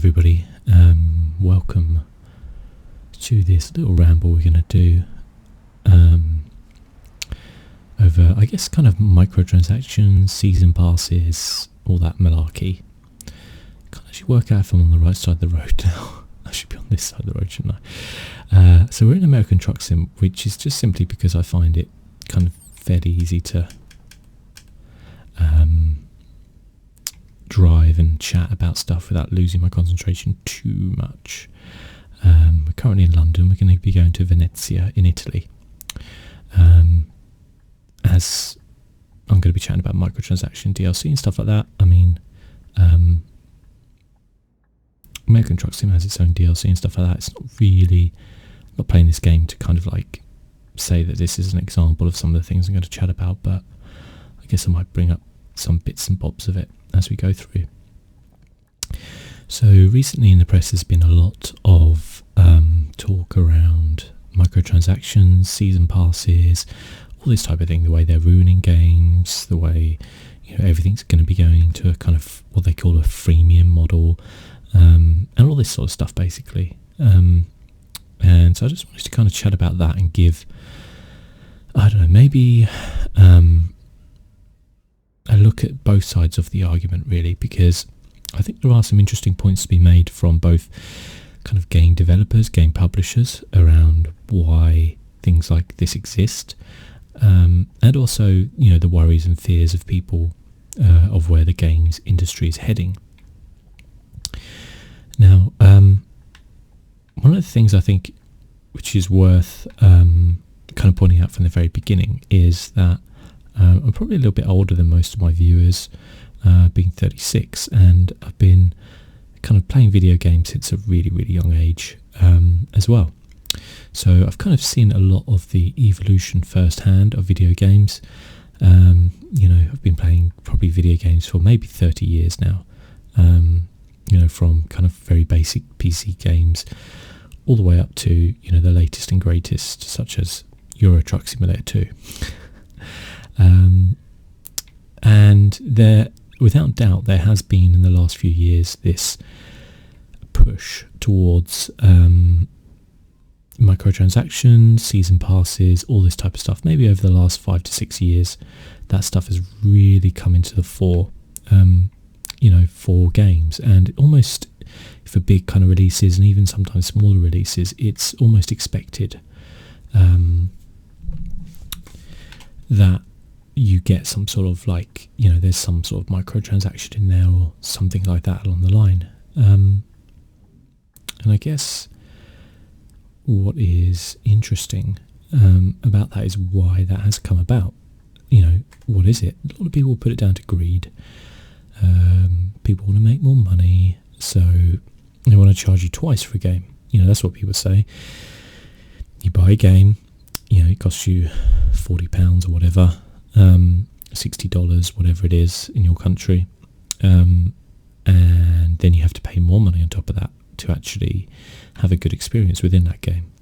everybody, welcome to this little ramble we're going to do over, I guess, kind of microtransactions, season passes, all that malarkey. Can't actually work out if I'm on the right side of the road now. I should be on this side of the road, shouldn't I? So we're in American Truck Sim, which is just simply because I find it kind of fairly easy to drive and chat about stuff without losing my concentration too much. We're currently in London. We're going to be going to Venezia in Italy. As I'm going to be chatting about microtransaction, DLC and stuff like that. I mean, American Truck Sim has its own DLC and stuff like that. It's not playing this game to kind of like say that this is an example of some of the things I'm going to chat about, but I guess I might bring up some bits and bobs of it as we go through. So recently in the press there's been a lot of talk around microtransactions, season passes, all this type of thing, the way they're ruining games, the way everything's going to be going to a kind of what they call a freemium model, and all this sort of stuff basically. And so I just wanted to kind of chat about that and give, I don't know, maybe a look at both sides of the argument really, because I think there are some interesting points to be made from both kind of game developers, game publishers around why things like this exist, and also the worries and fears of people of where the games industry is heading. Now, one of the things I think which is worth kind of pointing out from the very beginning is that I'm probably a little bit older than most of my viewers, being 36, and I've been kind of playing video games since a really, really young age as well. So I've kind of seen a lot of the evolution firsthand of video games. I've been playing probably video games for maybe 30 years now, from kind of very basic PC games all the way up to, the latest and greatest, such as Euro Truck Simulator 2. And there, without doubt, there has been in the last few years this push towards microtransactions, season passes, all this type of stuff. Maybe over the last 5 to 6 years, that stuff has really come into the fore, for games. And almost for big kind of releases and even sometimes smaller releases, it's almost expected that you get some sort of there's some sort of microtransaction in there or something like that along the line. And I guess what is interesting about that is why that has come about. What is it? A lot of people put it down to greed. People want to make more money, so they want to charge you twice for a game. That's what people say. You buy a game, it costs you £40 or whatever, $60, whatever it is in your country, and then you have to pay more money on top of that to actually have a good experience within that game.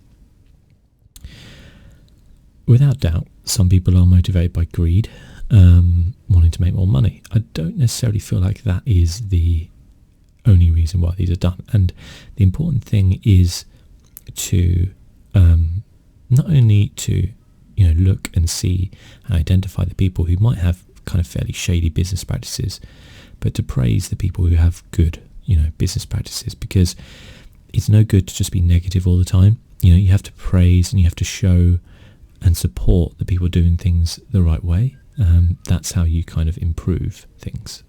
Without doubt, some people are motivated by greed, wanting to make more money. I don't necessarily feel like that is the only reason why these are done, and the important thing is to not only to look and see and identify the people who might have kind of fairly shady business practices, but to praise the people who have good business practices, because it's no good to just be negative all the time. You have to praise and you have to show and support the people doing things the right way. That's how you kind of improve things.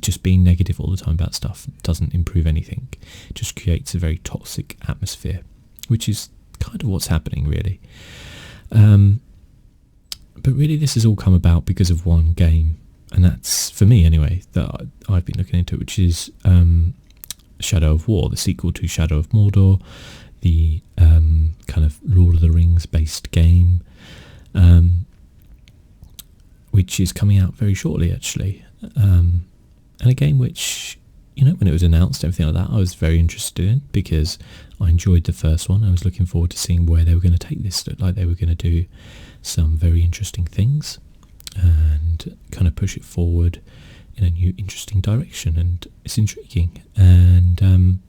Just being negative all the time about stuff doesn't improve anything. It just creates a very toxic atmosphere, which is kind of what's happening really. But really this has all come about because of one game, and that's, for me anyway, that I've been looking into, which is Shadow of War, the sequel to Shadow of Mordor, the kind of Lord of the Rings based game, which is coming out very shortly actually, and a game which, when it was announced, everything like that, I was very interested in, because I enjoyed the first one. I was looking forward to seeing where they were going to take this. It looked like they were going to do some very interesting things and kind of push it forward in a new, interesting direction, and it's intriguing. And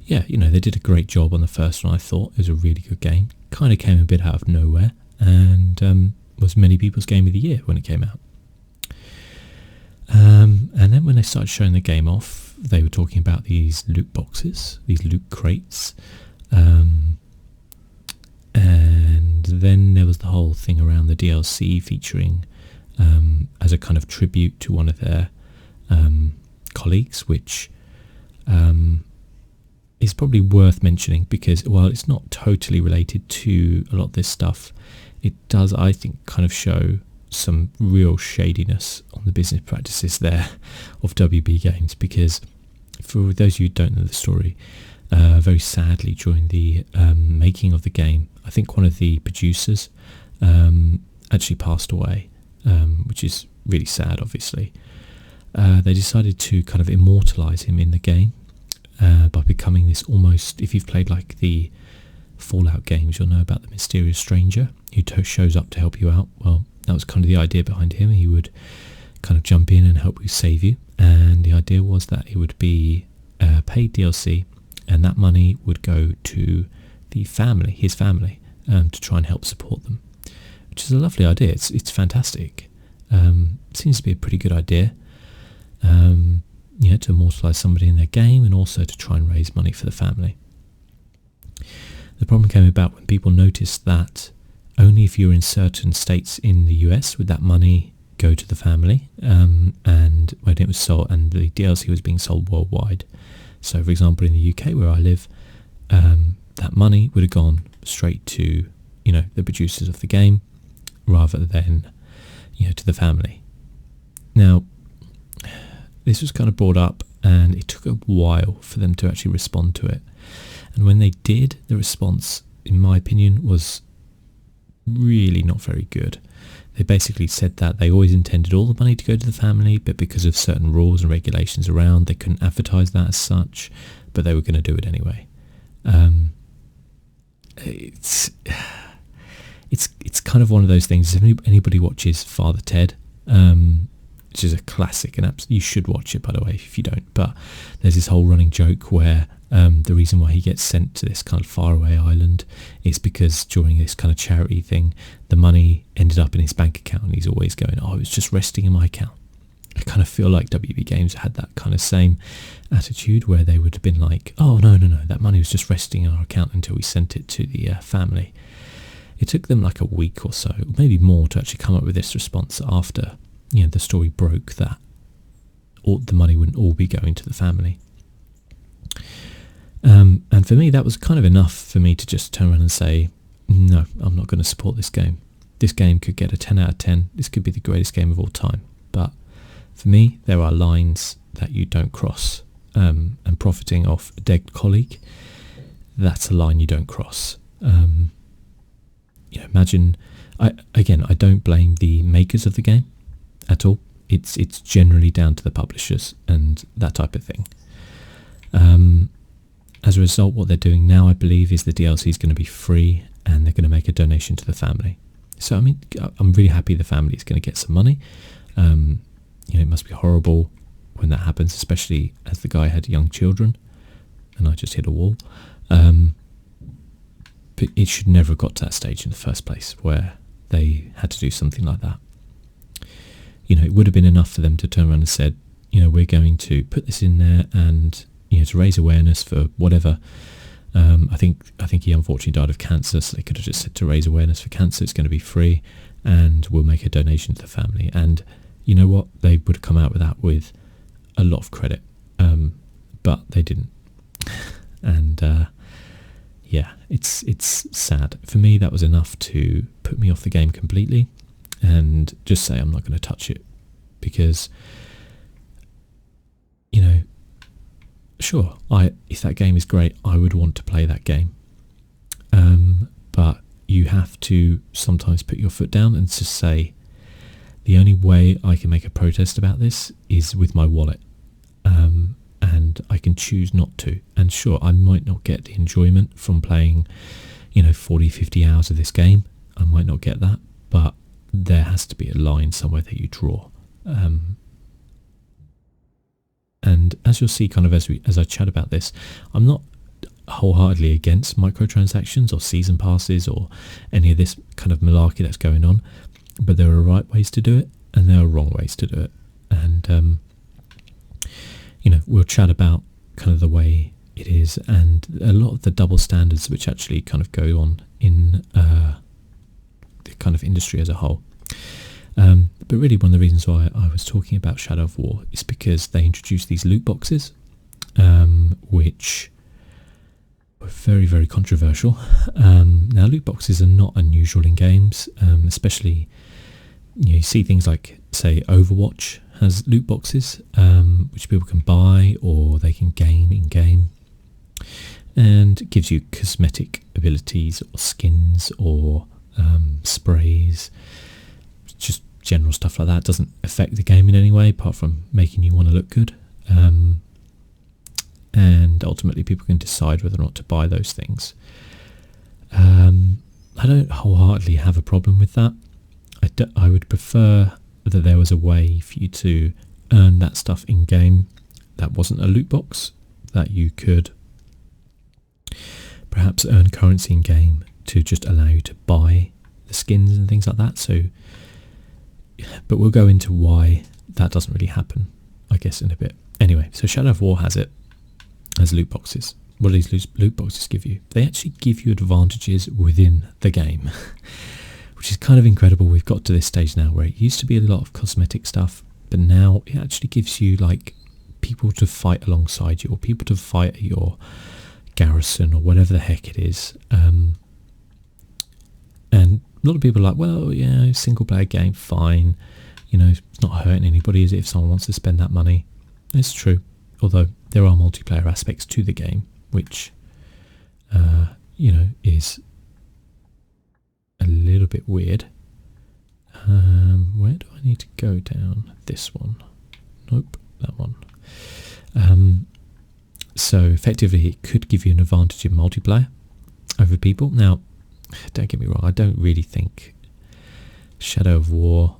yeah, they did a great job on the first one. I thought it was a really good game. Kind of came a bit out of nowhere, and was many people's game of the year when it came out. And then when they started showing the game off, they were talking about these loot boxes, these loot crates. And then there was the whole thing around the DLC featuring as a kind of tribute to one of their colleagues, which is probably worth mentioning because while it's not totally related to a lot of this stuff, it does, I think, kind of show some real shadiness on the business practices there of WB Games, because for those of you who don't know the story, very sadly during the making of the game, I think one of the producers actually passed away, which is really sad, obviously. They decided to kind of immortalise him in the game by becoming this almost, if you've played like the Fallout games, you'll know about the mysterious stranger who shows up to help you out. Well, that was kind of the idea behind him. He would kind of jump in and help you save you, and the idea was that it would be paid DLC, and that money would go to the family, his family, to try and help support them, which is a lovely idea. It's fantastic. Seems to be a pretty good idea, to immortalise somebody in their game and also to try and raise money for the family. The problem came about when people noticed that only if you're in certain states in the US would that money go to the family, and when it was sold, and the DLC was being sold worldwide. So, for example, in the UK where I live, that money would have gone straight to the producers of the game rather than to the family. Now, this was kind of brought up, and it took a while for them to actually respond to it. And when they did, the response, in my opinion, was really not very good. They basically said that they always intended all the money to go to the family, but because of certain rules and regulations around, they couldn't advertise that as such, but they were going to do it anyway. It's kind of one of those things. If anybody watches Father Ted, which is a classic, and you should watch it, by the way, if you don't, but there's this whole running joke where the reason why he gets sent to this kind of faraway island is because during this kind of charity thing, the money ended up in his bank account, and he's always going, it was just resting in my account. I kind of feel like WB Games had that kind of same attitude where they would have been like, no, that money was just resting in our account until we sent it to the family. It took them like a week or so, maybe more, to actually come up with this response after the story broke that all the money wouldn't all be going to the family. And for me, that was kind of enough for me to just turn around and say, no, I'm not going to support this game. This game could get a 10 out of 10. This could be the greatest game of all time. But for me, there are lines that you don't cross. And profiting off a dead colleague, that's a line you don't cross. Imagine, I don't blame the makers of the game at all. It's generally down to the publishers and that type of thing. As a result, what they're doing now, I believe, is the DLC is going to be free, and they're going to make a donation to the family. So, I mean, I'm really happy the family is going to get some money. It must be horrible when that happens, especially as the guy had young children, and I just hit a wall. But it should never have got to that stage in the first place where they had to do something like that. It would have been enough for them to turn around and said, we're going to put this in there and to raise awareness for whatever. I think he unfortunately died of cancer, so they could have just said to raise awareness for cancer, it's going to be free, and we'll make a donation to the family. And you know what? They would have come out with that with a lot of credit, but they didn't. And it's sad. For me, that was enough to put me off the game completely and just say I'm not going to touch it, because sure, if that game is great, I would want to play that game, but you have to sometimes put your foot down and just say, the only way I can make a protest about this is with my wallet, and I can choose not to. And sure, I might not get the enjoyment from playing 40-50 hours of this game. I might not get that, but there has to be a line somewhere that you draw. as you'll see kind of as I chat about this, I'm not wholeheartedly against microtransactions or season passes or any of this kind of malarkey that's going on, but there are right ways to do it and there are wrong ways to do it. And we'll chat about kind of the way it is and a lot of the double standards which actually kind of go on in the kind of industry as a whole. But really one of the reasons why I was talking about Shadow of War is because they introduced these loot boxes, which were very, very controversial. Now loot boxes are not unusual in games, especially you see things like, say, Overwatch has loot boxes, which people can buy or they can gain in game, and it gives you cosmetic abilities or skins or sprays, just general stuff like that. It doesn't affect the game in any way apart from making you want to look good, and ultimately people can decide whether or not to buy those things. I don't wholeheartedly have a problem with that. I would prefer that there was a way for you to earn that stuff in game that wasn't a loot box, that you could perhaps earn currency in game to just allow you to buy the skins and things like that. So, but we'll go into why that doesn't really happen, I guess, in a bit. Anyway, so Shadow of War has it as loot boxes. What do these loot boxes give you? They actually give you advantages within the game, which is kind of incredible. We've got to this stage now where it used to be a lot of cosmetic stuff, but now it actually gives you like people to fight alongside you or people to fight at your garrison or whatever the heck it is. And a lot of people are like, well, yeah, single player game, fine. It's not hurting anybody, is it, if someone wants to spend that money? It's true. Although there are multiplayer aspects to the game, which, is a little bit weird. Where do I need to go down? This one. Nope, that one. So effectively it could give you an advantage in multiplayer over people. Now, don't get me wrong, I don't really think Shadow of War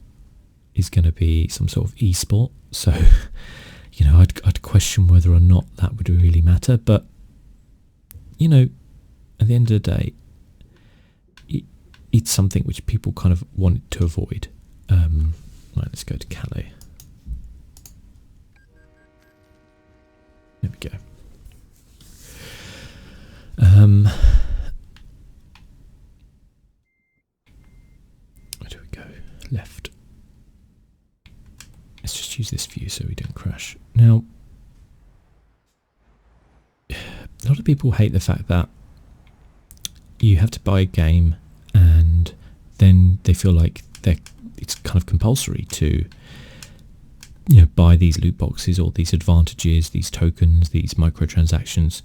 is going to be some sort of esport. So, I'd question whether or not that would really matter. But, at the end of the day, it's something which people kind of want to avoid. Right, let's go to Calais. There we go. Where do we go? Left. Let's just use this view so we don't crash. Now, a lot of people hate the fact that you have to buy a game and then they feel like it's kind of compulsory to buy these loot boxes or these advantages, these tokens, these microtransactions,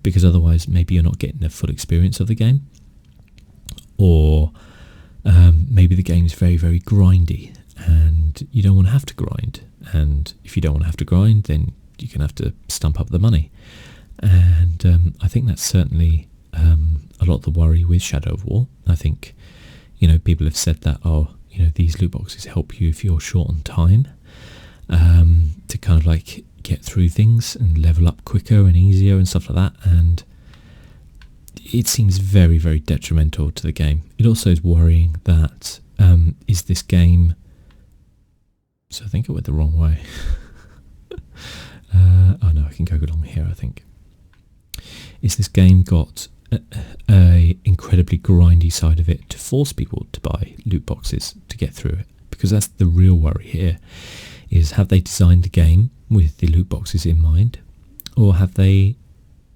because otherwise maybe you're not getting the full experience of the game, or maybe the game is very, very grindy and you don't want to have to grind, and if you don't want to have to grind then you can have to stump up the money. And I think that's certainly a lot of the worry with Shadow of War. I think people have said that these loot boxes help you if you're short on time, to kind of like get through things and level up quicker and easier and stuff like that, and it seems very, very detrimental to the game. It also is worrying that is this game, so I think I went the wrong way. Oh no, I can go along here, I think. Is this game got a incredibly grindy side of it to force people to buy loot boxes to get through it? Because that's the real worry here, is have they designed the game with the loot boxes in mind, or have they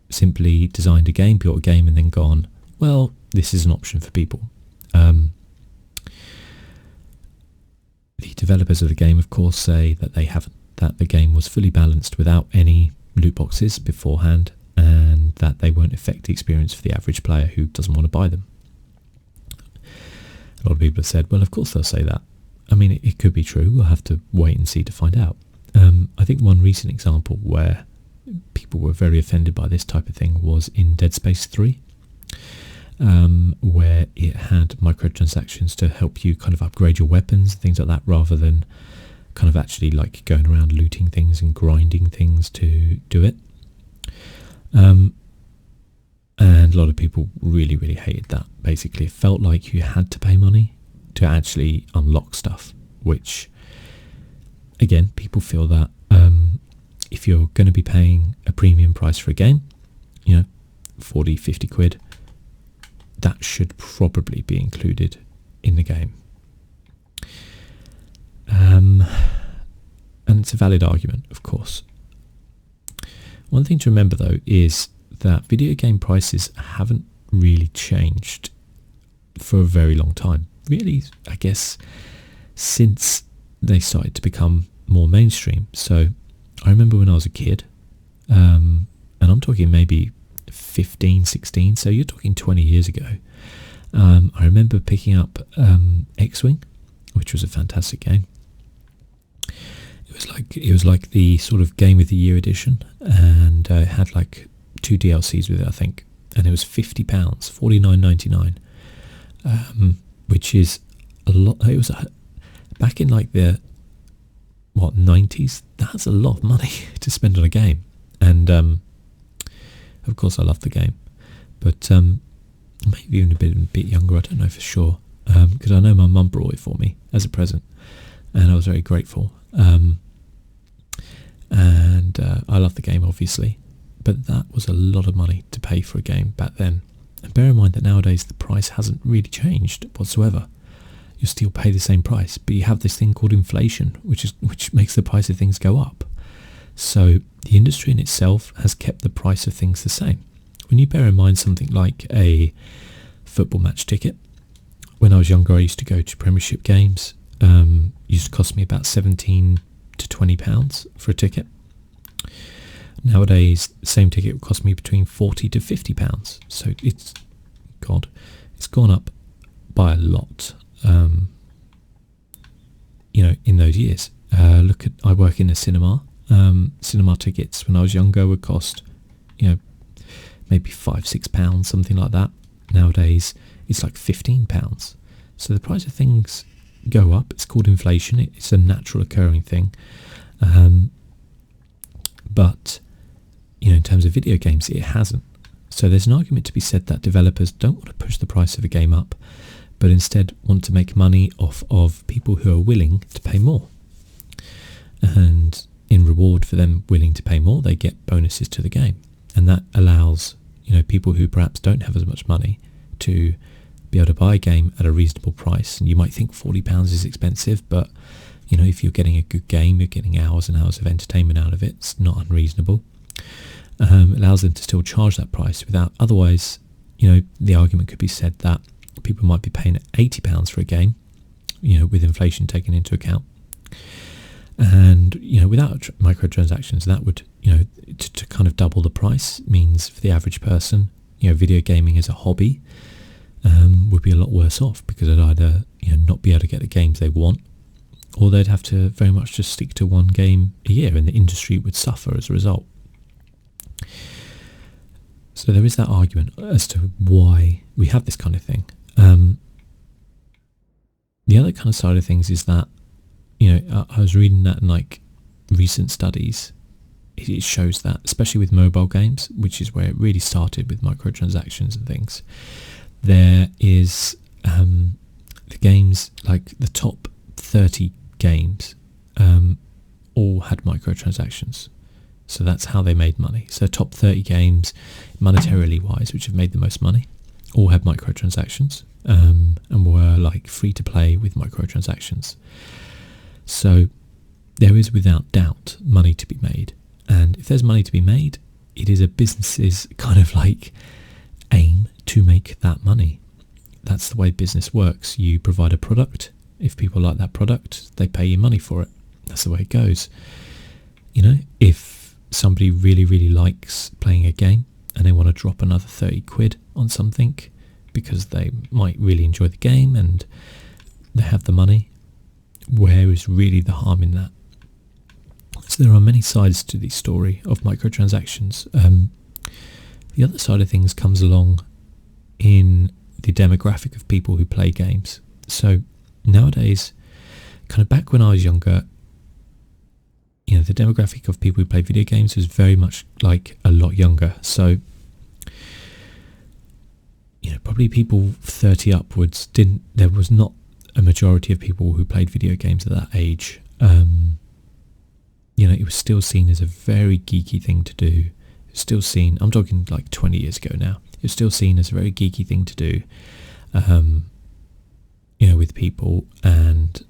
simply designed a game, built a game and then gone, well, this is an option for people? The developers of the game of course say that they haven't, that the game was fully balanced without any loot boxes beforehand, and that they won't affect the experience for the average player who doesn't want to buy them. A lot of people have said, well, of course they'll say that. I mean, it could be true. We'll have to wait and see to find out. I think one recent example where people were very offended by this type of thing was in Dead Space 3, where it had microtransactions to help you kind of upgrade your weapons and things like that, rather than kind of actually like going around looting things and grinding things to do it. And a lot of people really, really hated that. Basically, it felt like you had to pay money to actually unlock stuff, which, again, people feel that if you're going to be paying a premium price for a game, 40, 50 quid, that should probably be included in the game. And it's a valid argument, of course. One thing to remember, though, is that video game prices haven't really changed for a very long time. Really, I guess, since they started to become more mainstream. So I remember when I was a kid, and I'm talking maybe 15, 16, so you're talking 20 years ago. I remember picking up X-Wing, which was a fantastic game. It was like the sort of Game of the Year edition, and it had like 2 DLCs with it, I think, and it was £50, $49.99, which is a lot. It was back in like the 90s. That's a lot of money to spend on a game, and of course I loved the game, but maybe even a bit younger. I don't know for sure, because I know my mum brought it for me as a present, and I was very grateful. And I love the game, obviously, but that was a lot of money to pay for a game back then. And bear in mind that nowadays the price hasn't really changed whatsoever. You still pay the same price, but you have this thing called inflation, which makes the price of things go up. So the industry in itself has kept the price of things the same. When you bear in mind something like a football match ticket, when I was younger I used to go to Premiership games. It used to cost me about £17 to £20 for a ticket. Nowadays, the same ticket would cost me between £40 to £50. So it's gone up by a lot. In those years. I work in a cinema. Cinema tickets when I was younger would cost, maybe £5-6, something like that. Nowadays, it's like £15. So the price of things go up. It's called inflation. It's a natural occurring thing. But in terms of video games, it hasn't. So there's an argument to be said that developers don't want to push the price of a game up, but instead want to make money off of people who are willing to pay more. And in reward for them willing to pay more, they get bonuses to the game. And that allows, people who perhaps don't have as much money to be able to buy a game at a reasonable price. And you might think £40 is expensive, but if you're getting a good game, you're getting hours and hours of entertainment out of it. It's not unreasonable. It allows them to still charge that price without, otherwise, the argument could be said that people might be paying £80 for a game, with inflation taken into account. And, without microtransactions, that would, to kind of double the price means for the average person, video gaming as a hobby would be a lot worse off, because they'd either, not be able to get the games they want, or they'd have to very much just stick to one game a year, and the industry would suffer as a result. So there is that argument as to why we have this kind of thing. The other kind of side of things is that, I was reading that in like recent studies, it shows that, especially with mobile games, which is where it really started with microtransactions and things, there is the games, like the top 30 games all had microtransactions. So that's how they made money. So top 30 games, monetarily wise, which have made the most money, all had microtransactions and were like free to play with microtransactions. So there is without doubt money to be made. And if there's money to be made, it is a business's kind of like aim to make that money. That's the way business works. You provide a product. If people like that product, they pay you money for it. That's the way it goes. If somebody really, really likes playing a game and they want to drop another 30 quid on something because they might really enjoy the game and they have the money, where is really the harm in that? So there are many sides to the story of microtransactions. The other side of things comes along in the demographic of people who play games. So nowadays, kind of back when I was younger, the demographic of people who play video games was very much like a lot younger. So, probably people 30 upwards there was not a majority of people who played video games at that age. It was still seen as a very geeky thing to do. It's still seen, I'm talking like 20 years ago now, it was still seen as a very geeky thing to do, with people, and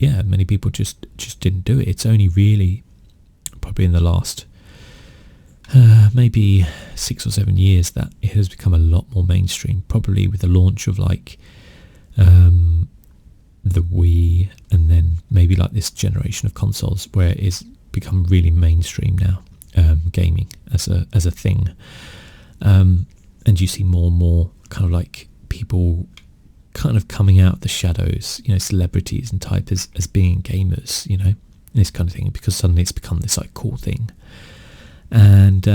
many people just didn't do it. It's only really probably in the last maybe 6 or 7 years that it has become a lot more mainstream, probably with the launch of like the Wii, and then maybe like this generation of consoles where it's become really mainstream now, gaming as a thing, and you see more and more kind of like people kind of coming out of the shadows, celebrities and type as being gamers, this kind of thing, because suddenly it's become this like cool thing. And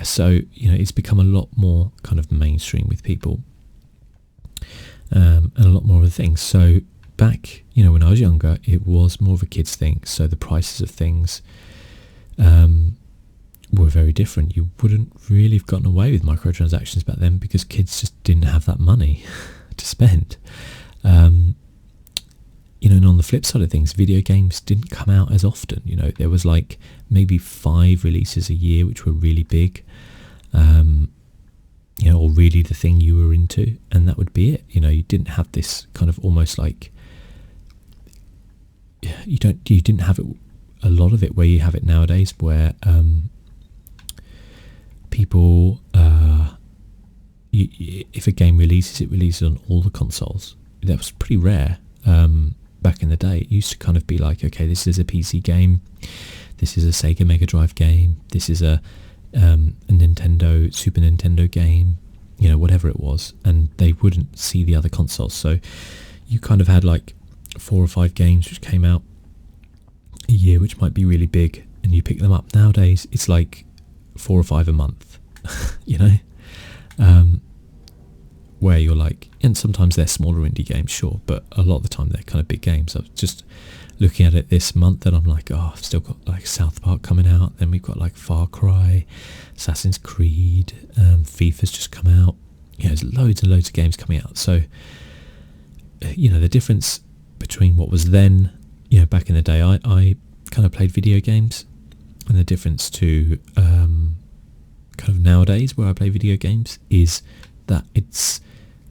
so it's become a lot more kind of mainstream with people, and a lot more of the things. So back, when I was younger, it was more of a kids thing. So the prices of things were very different. You wouldn't really have gotten away with microtransactions back then because kids just didn't have that money to spend. And on the flip side of things, video games didn't come out as often. There was like maybe 5 releases a year, which were really big, or really the thing you were into, and that would be it. You didn't have this kind of almost like, you didn't have it, a lot of it where you have it nowadays, where people, if a game releases, it releases on all the consoles. That was pretty rare. Back in the day, it used to kind of be like, okay, this is a PC game, this is a Sega Mega Drive game, this is a Nintendo, Super Nintendo game, whatever it was, and they wouldn't see the other consoles. So you kind of had like 4 or 5 games which came out a year, which might be really big, and you pick them up. Nowadays, it's like 4 or 5 a month, where you're like, and sometimes they're smaller indie games, sure, but a lot of the time they're kind of big games. I was just looking at it this month and I'm like, I've still got like South Park coming out, then we've got like Far Cry, Assassin's Creed, FIFA's just come out. There's loads and loads of games coming out. So the difference between what was then, back in the day, I kind of played video games, and the difference to kind of nowadays where I play video games is that it's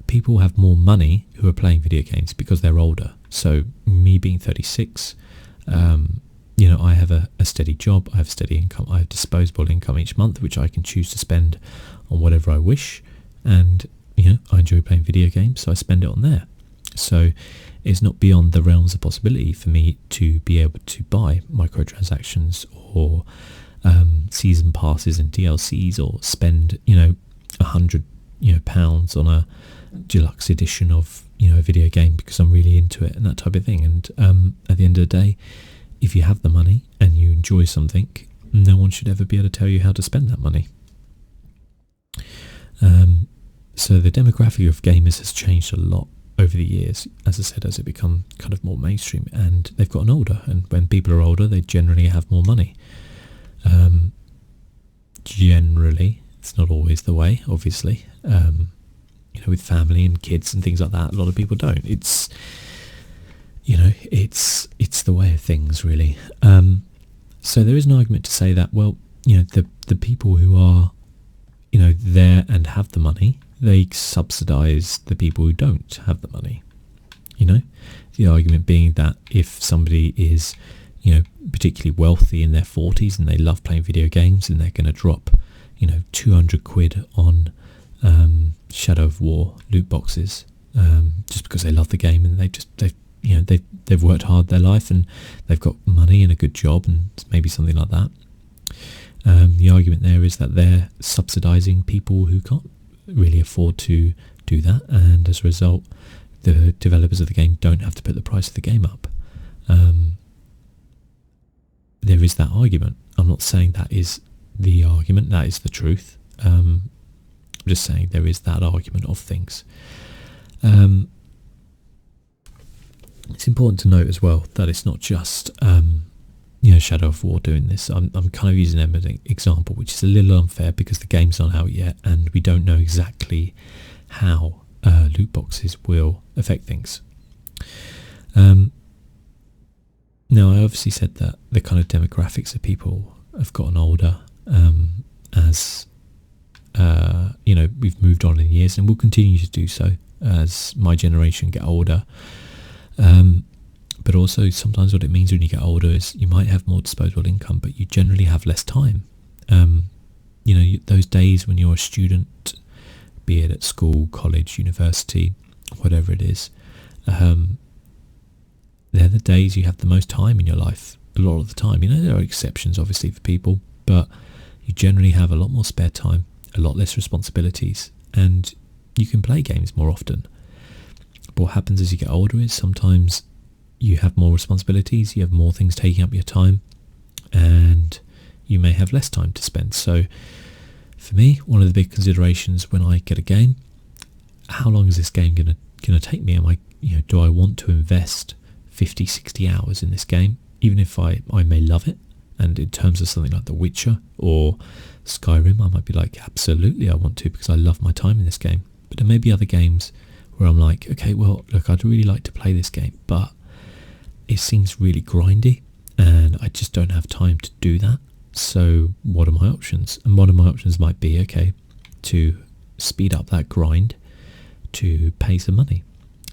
people have more money who are playing video games because they're older. So me being 36, I have a steady job, I have steady income, I have disposable income each month, which I can choose to spend on whatever I wish. And, I enjoy playing video games, so I spend it on there. So it's not beyond the realms of possibility for me to be able to buy microtransactions or season passes and DLCs, or spend, £100 pounds on a deluxe edition of a video game because I'm really into it and that type of thing. And at the end of the day, if you have the money and you enjoy something, no one should ever be able to tell you how to spend that money. So the demographic of gamers has changed a lot over the years, as I said, as it become kind of more mainstream, and they've gotten older, and when people are older they generally have more money. Generally, it's not always the way, obviously. With family and kids and things like that, a lot of people don't. It's it's the way of things, really. So there is an argument to say that, well, the people who are there and have the money, they subsidize the people who don't have the money. The argument being that if somebody is particularly wealthy in their 40s and they love playing video games, and they're going to drop 200 quid on Shadow of War loot boxes just because they love the game, and they've worked hard their life and they've got money and a good job and maybe something like that. The argument there is that they're subsidising people who can't really afford to do that, and as a result the developers of the game don't have to put the price of the game up. There is that argument. I'm not saying that is the argument, that is the truth. I'm just saying there is that argument of things. It's important to note as well that it's not just Shadow of War doing this. I'm kind of using them as an example, which is a little unfair because the game's not out yet and we don't know exactly how loot boxes will affect things. Now, I obviously said that the kind of demographics of people have gotten older as we've moved on in years, and will continue to do so as my generation get older. But also sometimes what it means when you get older is you might have more disposable income, but you generally have less time. Those days when you're a student, be it at school, college, university, whatever it is, they're the days you have the most time in your life, a lot of the time. There are exceptions obviously for people, but you generally have a lot more spare time, a lot less responsibilities, and you can play games more often. But what happens as you get older is sometimes you have more responsibilities, you have more things taking up your time, and you may have less time to spend. So for me, one of the big considerations when I get a game, how long is this game gonna take me? Do I want to invest 50, 60 hours in this game, even if I may love it? And in terms of something like The Witcher or Skyrim, I might be like, absolutely I want to, because I love my time in this game. But there may be other games where I'm like, okay, well, look, I'd really like to play this game, but it seems really grindy and I just don't have time to do that. So what are my options? And one of my options might be, okay, to speed up that grind, to pay some money.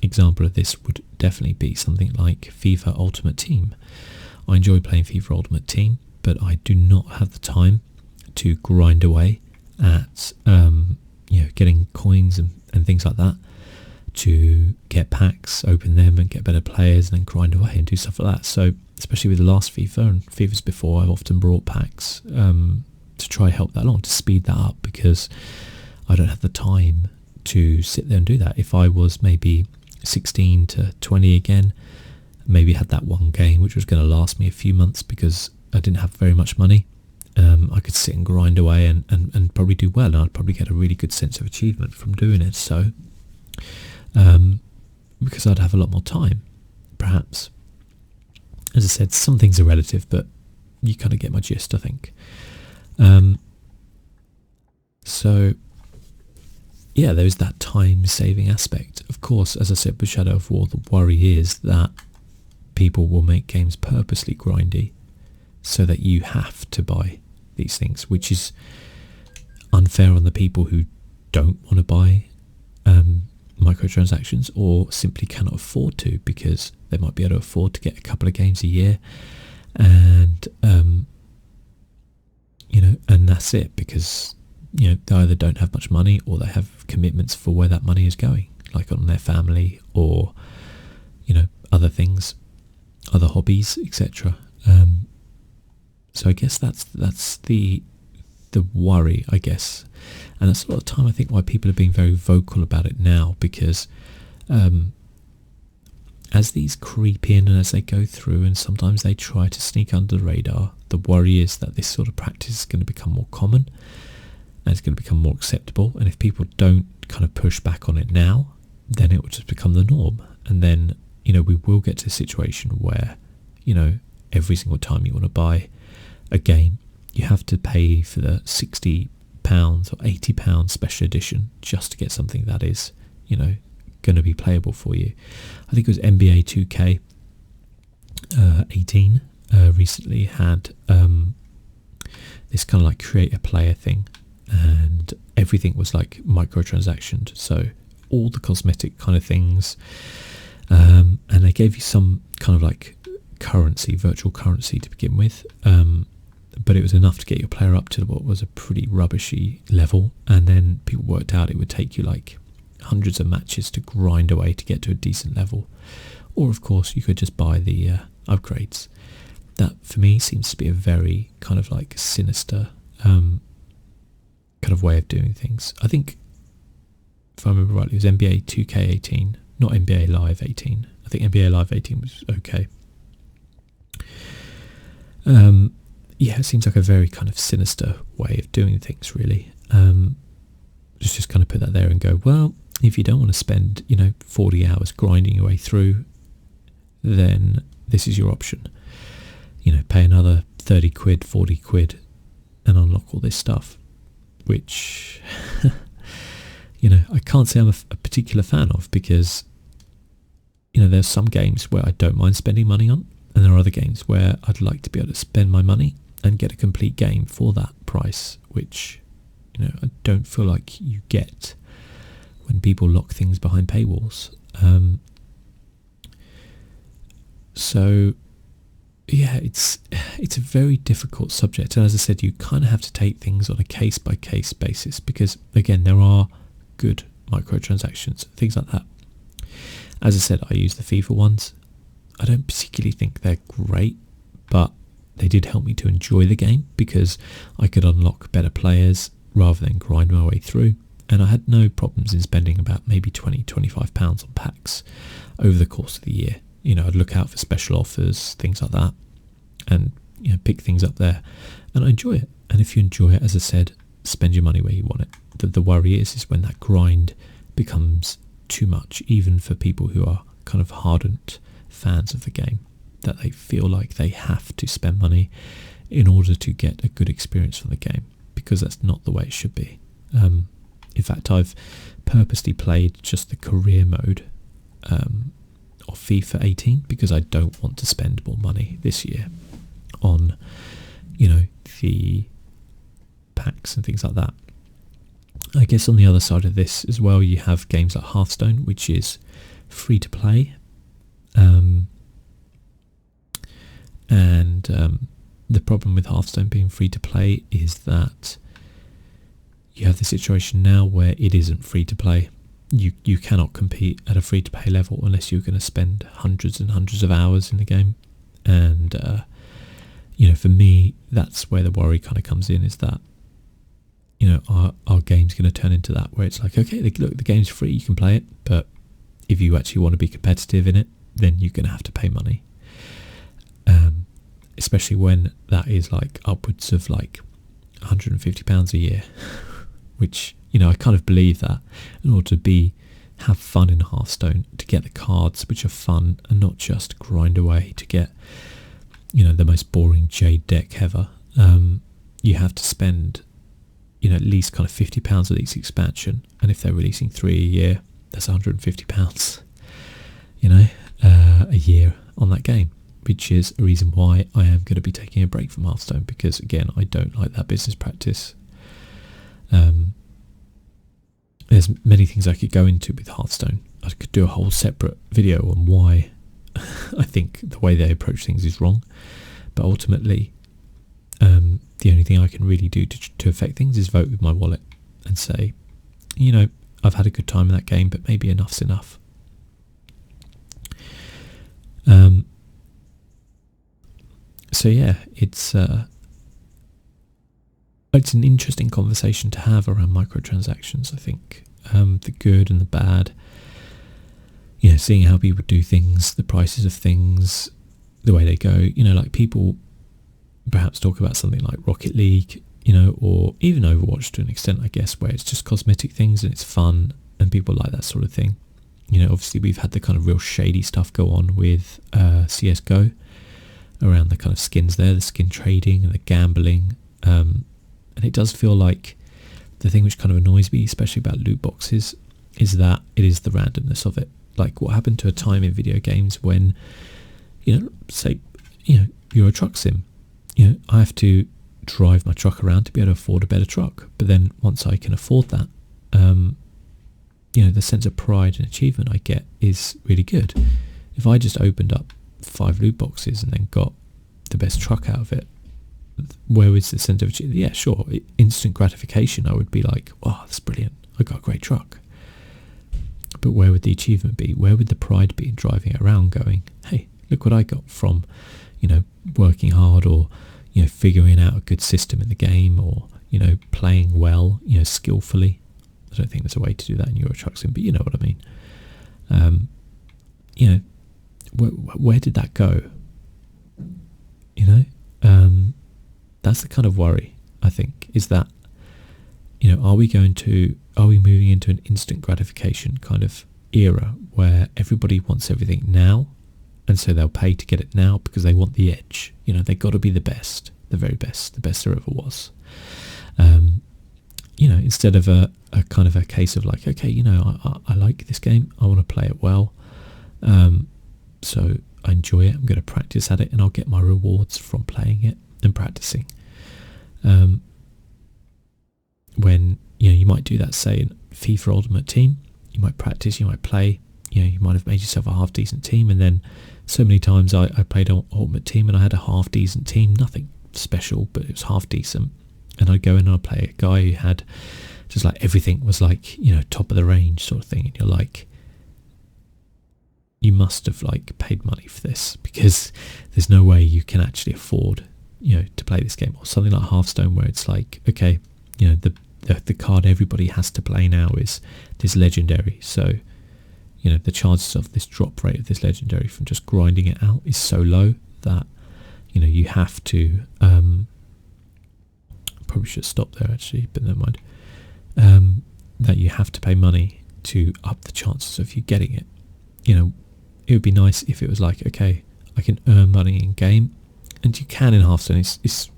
Example of this would definitely be something like FIFA Ultimate Team. I enjoy playing FIFA Ultimate Team, but I do not have the time to grind away at getting coins and things like that, to get packs, open them and get better players, and then grind away and do stuff like that. So especially with the last FIFA and FIFAs before, I've often brought packs to try help that along, to speed that up, because I don't have the time to sit there and do that. If I was maybe 16 to 20 again, maybe had that one game which was going to last me a few months because I didn't have very much money, I could sit and grind away and probably do well, and I'd probably get a really good sense of achievement from doing it. So because I'd have a lot more time, perhaps. As I said, some things are relative, but you kind of get my gist, I think. So yeah, there's that time-saving aspect. Of course, as I said, with Shadow of War, the worry is that people will make games purposely grindy so that you have to buy these things, which is unfair on the people who don't want to buy microtransactions, or simply cannot afford to, because they might be able to afford to get a couple of games a year, and and that's it, because they either don't have much money or they have commitments for where that money is going, like on their family or other things, other hobbies, etc. So I guess that's the worry, I guess, and that's a lot of time I think why people are being very vocal about it now, because as these creep in and as they go through, and sometimes they try to sneak under the radar, the worry is that this sort of practice is going to become more common and it's going to become more acceptable, and if people don't kind of push back on it now, then it will just become the norm, and then we will get to a situation where every single time you want to buy a game, you have to pay for the £60 or £80 special edition just to get something that is going to be playable for you. I think it was NBA 2K 18 recently had this kind of like create a player thing, and everything was like microtransactions, so all the cosmetic kind of things, and they gave you some kind of like currency, virtual currency to begin with, but it was enough to get your player up to what was a pretty rubbishy level, and then people worked out it would take you like hundreds of matches to grind away to get to a decent level. Or of course you could just buy the upgrades. That for me seems to be a very kind of like sinister kind of way of doing things. I think, if I remember rightly, it was NBA 2K18, not NBA Live 18. I think NBA Live 18 was okay. Yeah, it seems like a very kind of sinister way of doing things, really. Just kind of put that there and go, well, if you don't want to spend 40 hours grinding your way through, then this is your option. Pay another 30 quid, 40 quid and unlock all this stuff, which, I can't say I'm a particular fan of, because, there's some games where I don't mind spending money on, and there are other games where I'd like to be able to spend my money and get a complete game for that price, which, I don't feel like you get when people lock things behind paywalls. So yeah, it's a very difficult subject, and as I said, you kind of have to take things on a case by case basis, because again, there are good microtransactions, things like that. As I said, I use the FIFA ones. I don't particularly think they're great, but they did help me to enjoy the game, because I could unlock better players rather than grind my way through, and I had no problems in spending about maybe £20-25 on packs over the course of the year. I'd look out for special offers, things like that, and pick things up there, and I enjoy it. And if you enjoy it, as I said, spend your money where you want it. The worry is when that grind becomes too much, even for people who are kind of hardened fans of the game, that they feel like they have to spend money in order to get a good experience from the game, because that's not the way it should be. In fact, I've purposely played just the career mode of FIFA 18, because I don't want to spend more money this year on, the packs and things like that. I guess on the other side of this as well, you have games like Hearthstone, which is free to play, and the problem with Hearthstone being free to play is that you have the situation now where it isn't free to play. You cannot compete at a free to play level unless you're going to spend hundreds and hundreds of hours in the game, and for me, that's where the worry kind of comes in, is that our game's going to turn into that, where it's like, okay, look, the game's free, you can play it, but if you actually want to be competitive in it, then you're going to have to pay money. Especially when that is like upwards of like £150 a year, which, I kind of believe that in order to have fun in Hearthstone, to get the cards which are fun and not just grind away to get, the most boring Jade deck ever, you have to spend, at least kind of £50 of each expansion, and if they're releasing 3 a year, that's £150, a year on that game, which is a reason why I am going to be taking a break from Hearthstone, because again, I don't like that business practice. There's many things I could go into with Hearthstone. I could do a whole separate video on why I think the way they approach things is wrong, but ultimately the only thing I can really do to affect things is vote with my wallet and say, I've had a good time in that game, but maybe enough's enough. So yeah, it's an interesting conversation to have around microtransactions, I think. The good and the bad, seeing how people do things, the prices of things, the way they go, like people perhaps talk about something like Rocket League, or even Overwatch to an extent, I guess, where it's just cosmetic things and it's fun and people like that sort of thing. Obviously we've had the kind of real shady stuff go on with CSGO, around the kind of skins there, the skin trading and the gambling, and it does feel like the thing which kind of annoys me, especially about loot boxes, is that it is the randomness of it. Like, what happened to a time in video games when, say, you're a truck sim, I have to drive my truck around to be able to afford a better truck, but then once I can afford that, the sense of pride and achievement I get is really good. If I just opened up 5 loot boxes and then got the best truck out of it, where was the sense of achievement? Yeah, sure, instant gratification, I would be like, wow, that's brilliant, I got a great truck. But where would the achievement be? Where would the pride be in driving it around going, hey, look what I got from, working hard, or, figuring out a good system in the game, or, playing well, skillfully. I don't think there's a way to do that in Euro Truck Sim, but you know what I mean. Where did that go? That's the kind of worry, I think, is that, are we moving into an instant gratification kind of era where everybody wants everything now, and so they'll pay to get it now because they want the edge. They've got to be the best, the very best, the best there ever was. Instead of a kind of a case of like, okay, I like this game, I want to play it well, so I enjoy it, I'm going to practice at it, and I'll get my rewards from playing it and practicing. When you might do that, say in FIFA Ultimate Team, you might practice, you might play, you might have made yourself a half decent team, and then so many times I played on Ultimate Team and I had a half decent team, nothing special, but it was half decent, and I'd go in and I'd play a guy who had just like everything was like top of the range sort of thing, and you're like, you must have like paid money for this, because there's no way you can actually afford to play this game. Or something like Hearthstone, where it's like, okay, the card everybody has to play now is this legendary, so the chances of this drop rate of this legendary from just grinding it out is so low that you have to probably should stop there actually, but never mind, that you have to pay money to up the chances of you getting it. It would be nice if it was like, okay, I can earn money in game, and you can in Hearthstone. It's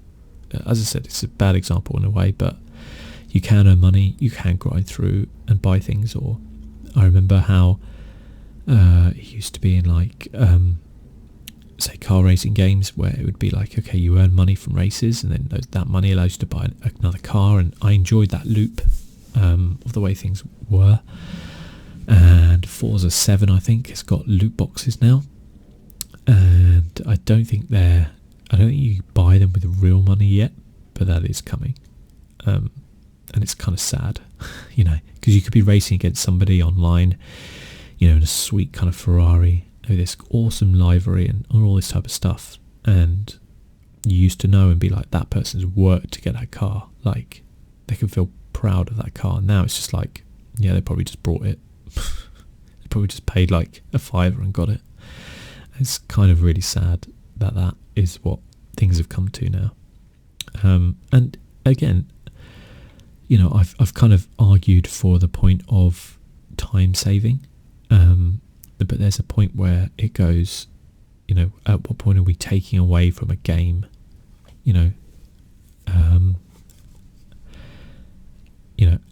as I said, it's a bad example in a way, but you can earn money, you can grind through and buy things. Or I remember how it used to be in like say car racing games, where it would be like, okay, you earn money from races, and then that money allows you to buy another car, and I enjoyed that loop of the way things were. And Forza 7, I think, has got loot boxes now, and I don't think you buy them with real money yet, but that is coming. And it's kind of sad, because you could be racing against somebody online, in a sweet kind of Ferrari, with this awesome livery and all this type of stuff, and you used to know and be like, that person's worked to get that car, like they can feel proud of that car. Now it's just like, yeah, they probably just brought it. They probably just paid like a $5 and got it. It's kind of really sad that is what things have come to now. And again, I've kind of argued for the point of time saving, but there's a point where it goes, at what point are we taking away from a game?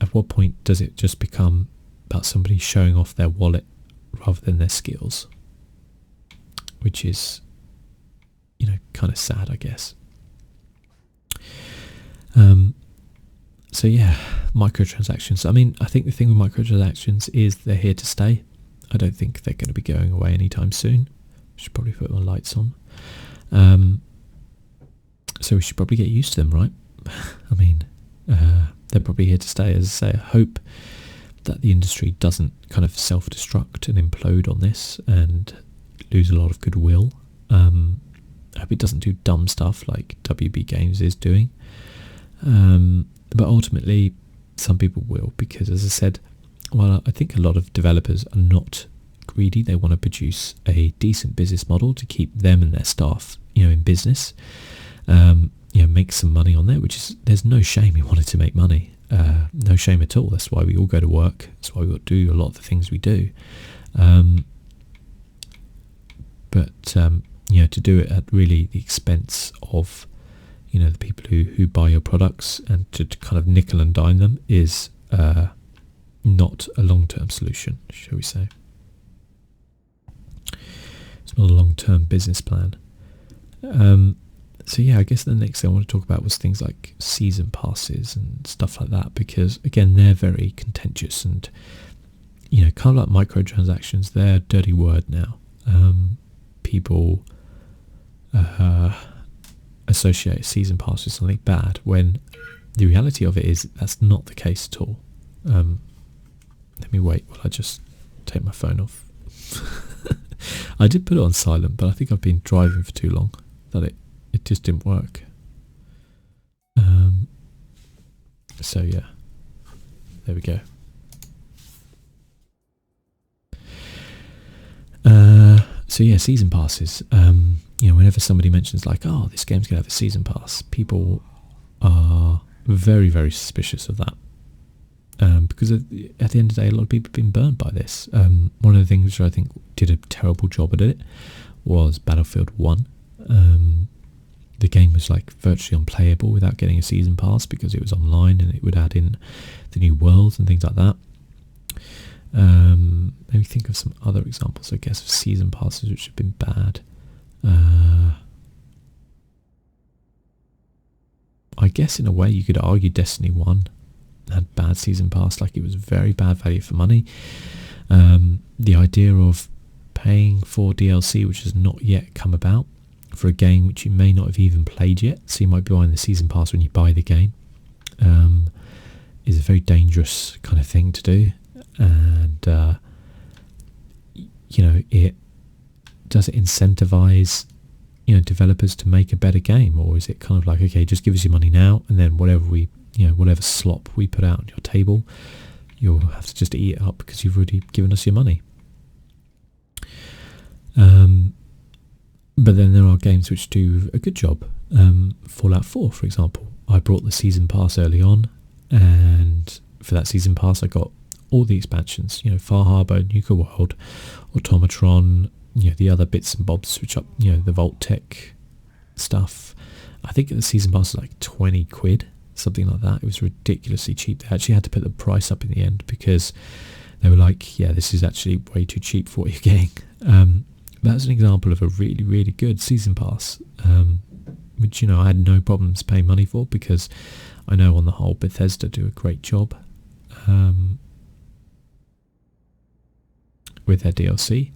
At what point does it just become about somebody showing off their wallet rather than their skills? Which is, kind of sad, I guess. So yeah, microtransactions. I mean, I think the thing with microtransactions is they're here to stay. I don't think they're going to be going away anytime soon. I should probably put my lights on. So we should probably get used to them, right? I mean, they're probably here to stay. As I say, I hope that the industry doesn't kind of self-destruct and implode on this and lose a lot of goodwill. I hope it doesn't do dumb stuff like WB Games is doing. But ultimately, some people will, because as I said, well, I think a lot of developers are not greedy. They want to produce a decent business model to keep them and their staff, in business. Make some money on there, which is, there's no shame in wanting to make money. No shame at all. That's why we all go to work. That's why we all do a lot of the things we do. But to do it at really the expense of, the people who buy your products, and to kind of nickel and dime them is not a long-term solution, shall we say. It's not a long-term business plan. So yeah, I guess the next thing I want to talk about was things like season passes and stuff like that, because again, they're very contentious and, kind of like microtransactions, they're a dirty word now. People associate season pass with something bad, when the reality of it is that's not the case at all. Let me wait while I just take my phone off. I did put it on silent, but I think I've been driving for too long that it just didn't work. So yeah, there we go. So yeah, season passes. Whenever somebody mentions like, oh, this game's gonna have a season pass, people are very, very suspicious of that. Because at the end of the day, a lot of people have been burned by this. One of the things which I think did a terrible job at it was Battlefield 1. The game was like virtually unplayable without getting a season pass because it was online and it would add in the new worlds and things like that. Maybe think of some other examples, I guess, of season passes which have been bad. I guess in a way you could argue Destiny 1 had bad season pass, like it was very bad value for money. The idea of paying for DLC which has not yet come about for a game which you may not have even played yet, so you might be buying the season pass when you buy the game, is a very dangerous kind of thing to do. And it does it incentivize developers to make a better game, or is it kind of like, okay, just give us your money now, and then whatever slop we put out on your table, you'll have to just eat it up because you've already given us your money. But then there are games which do a good job. Fallout 4, for example. I brought the season pass early on, and for that season pass I got all the expansions, Far Harbor, Nuka World, Automatron, the other bits and bobs which are, the Vault Tech stuff. I think the season pass was like 20 quid, something like that. It was ridiculously cheap. They actually had to put the price up in the end because they were like, yeah, this is actually way too cheap for what you're getting. That's an example of a really, really good season pass, which, I had no problems paying money for because I know on the whole Bethesda do a great job with their DLC.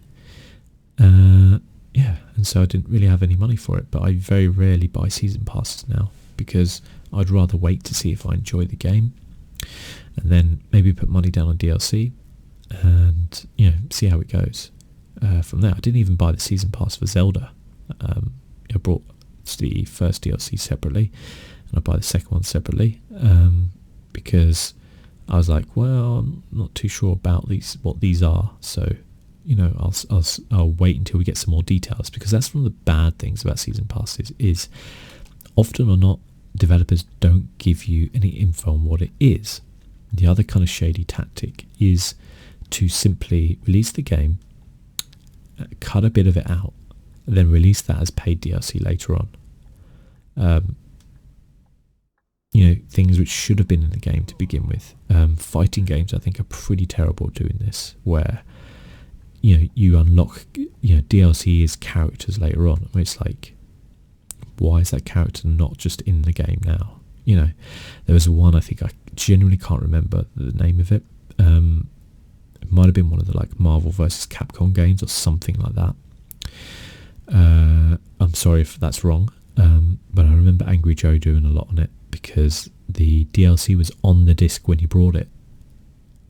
And so I didn't really have any money for it, but I very rarely buy season passes now because I'd rather wait to see if I enjoy the game and then maybe put money down on DLC and see how it goes from there. I didn't even buy the season pass for Zelda. I bought the first DLC separately and I buy the second one separately because I was like, well, I'm not too sure about what these are, so I'll wait until we get some more details, because that's one of the bad things about season passes is often or not developers don't give you any info on what it is. The other kind of shady tactic is to simply release the game, cut a bit of it out, and then release that as paid DLC later on. Things which should have been in the game to begin with. Fighting games, I think, are pretty terrible at doing this, where you unlock DLC as characters later on. It's like, why is that character not just in the game now? There was one, I think, I genuinely can't remember the name of it. It might have been one of the like Marvel versus Capcom games or something like that. I'm sorry if that's wrong, but I remember Angry Joe doing a lot on it because the DLC was on the disc when you brought it,